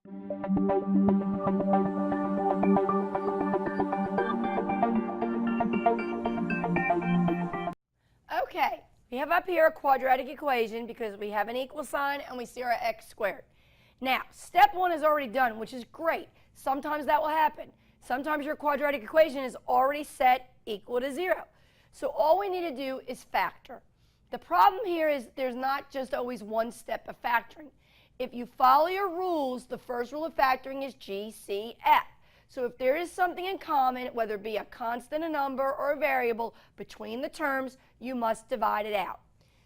Okay, we have up here a quadratic equation because we have an equal sign and we see our x squared. Now, step one is already done, which is great. Sometimes that will happen. Sometimes your quadratic equation is already set equal to 0. So all we need to do is factor. The problem here is there's not just always one step of factoring. If you follow your rules, the first rule of factoring is GCF. So if there is something in common, whether it be a constant, a number, or a variable between the terms, you must divide it out.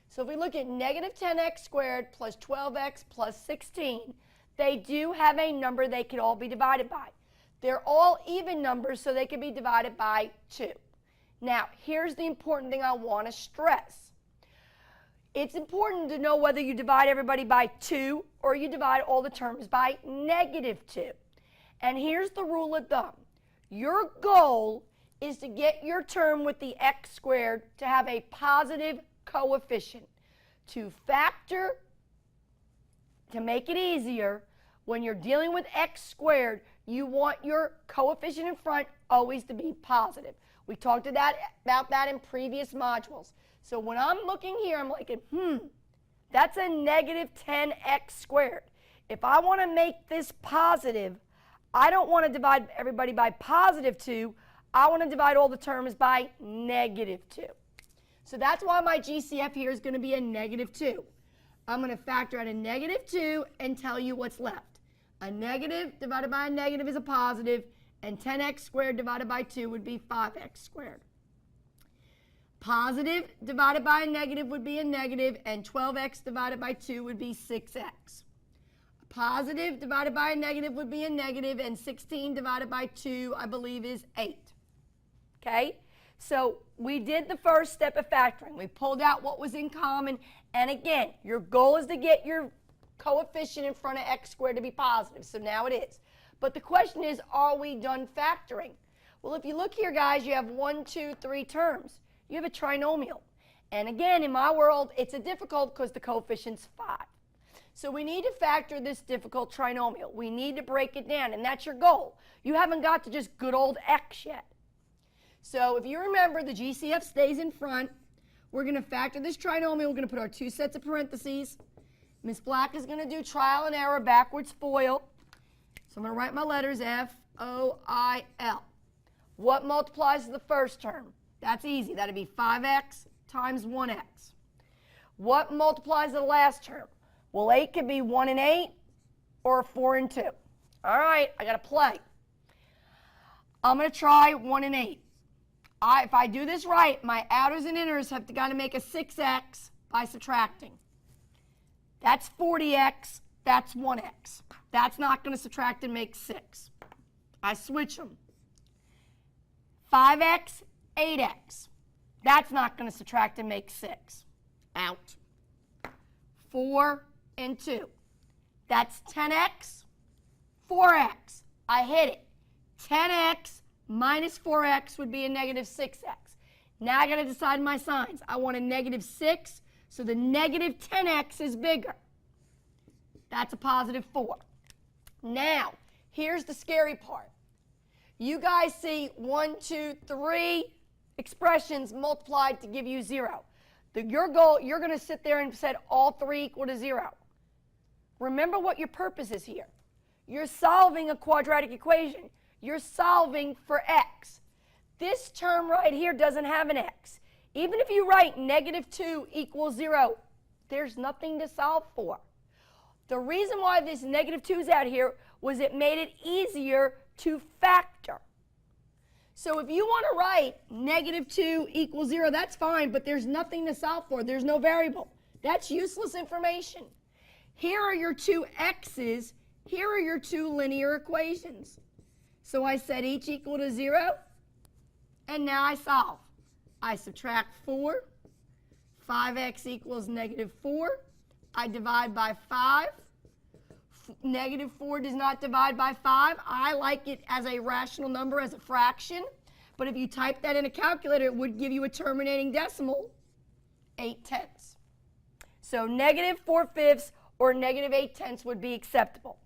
So if we look at negative 10x squared plus 12x plus 16, they do have a number they can all be divided by. They're all even numbers, so they can be divided by 2. Now, here's the important thing I want to stress. It's important to know whether you divide everybody by 2 or you divide all the terms by negative 2. And here's the rule of thumb. Your goal is to get your term with the x squared to have a positive coefficient. To factor, to make it easier, when you're dealing with x squared, you want your coefficient in front always to be positive. We talked about that in previous modules. So when I'm looking here, I'm like, that's a negative 10x squared. If I want to make this positive, I don't want to divide everybody by positive 2. I want to divide all the terms by negative 2. So that's why my GCF here is going to be a negative 2. I'm going to factor out a negative 2 and tell you what's left. A negative divided by a negative is a positive, and 10x squared divided by 2 would be 5x squared. Positive divided by a negative would be a negative, and 12x divided by 2 would be 6x. Positive divided by a negative would be a negative, and 16 divided by 2, I believe, is 8. Okay? So we did the first step of factoring. We pulled out what was in common, and again, your goal is to get your coefficient in front of x squared to be positive, so now it is. But the question is, are we done factoring? Well, if you look here, guys, you have 1, 2, 3 terms. You have a trinomial. And again, in my world, it's a difficult because the coefficient's 5. So we need to factor this difficult trinomial. We need to break it down, and that's your goal. You haven't got to just good old x yet. So if you remember, the GCF stays in front. We're going to factor this trinomial. We're going to put our 2 sets of parentheses. Ms. Black is going to do trial and error, backwards FOIL. So I'm going to write my letters F-O-I-L. What multiplies the first term? That's easy. That would be 5x times 1x. What multiplies the last term? Well, 8 could be 1 and 8 or 4 and 2. All right, I got to play. I'm going to try 1 and 8. If I do this right, my outers and inners have got to make a 6x by subtracting. That's 40x. That's 1x. That's not going to subtract and make 6. I switch them. 5x, 8x. That's not going to subtract and make 6. Out. 4 and 2. That's 10x, 4x. I hit it. 10x minus 4x would be a negative 6x. Now I got to decide my signs. I want a negative 6, so the negative 10x is bigger. That's a positive 4. Now, here's the scary part. You guys see 1, 2, 3 expressions multiplied to give you 0. Your goal, you're going to sit there and set all 3 equal to 0. Remember what your purpose is here. You're solving a quadratic equation. You're solving for x. This term right here doesn't have an x. Even if you write negative 2 equals 0, there's nothing to solve for. The reason why this negative 2 is out here was it made it easier to factor. So if you want to write negative 2 equals 0, that's fine, but there's nothing to solve for. There's no variable. That's useless information. Here are your 2 x's. Here are your 2 linear equations. So I set each equal to 0, and now I solve. I subtract 4. 5x equals negative 4. I divide by 5. Negative 4 does not divide by 5. I like it as a rational number, as a fraction. But if you type that in a calculator, it would give you a terminating decimal, 8/10. So negative 4/5 or negative 8/10 would be acceptable.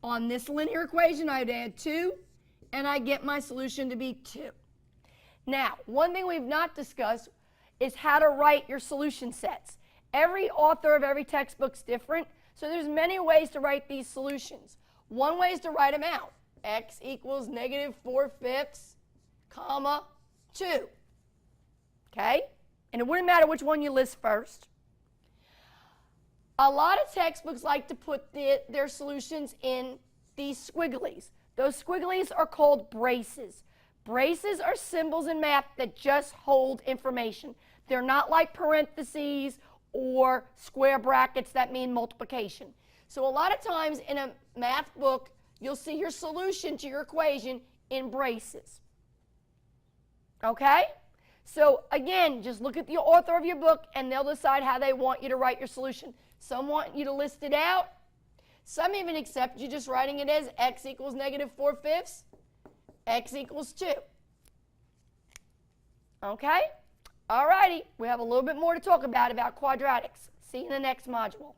On this linear equation, I'd add 2, and I get my solution to be 2. Now, one thing we've not discussed is how to write your solution sets. Every author of every textbook's different, so there's many ways to write these solutions. One way is to write them out. X equals negative 4/5, comma, 2. Okay? And it wouldn't matter which one you list first. A lot of textbooks like to put their solutions in these squigglies. Those squigglies are called braces. Braces are symbols in math that just hold information. They're not like parentheses or square brackets that mean multiplication. So a lot of times in a math book, you'll see your solution to your equation in braces. Okay? So again, just look at the author of your book and they'll decide how they want you to write your solution. Some want you to list it out. Some even accept you just writing it as x equals negative 4/5, x equals 2. Okay? All righty. We have a little bit more to talk about quadratics. See you in the next module.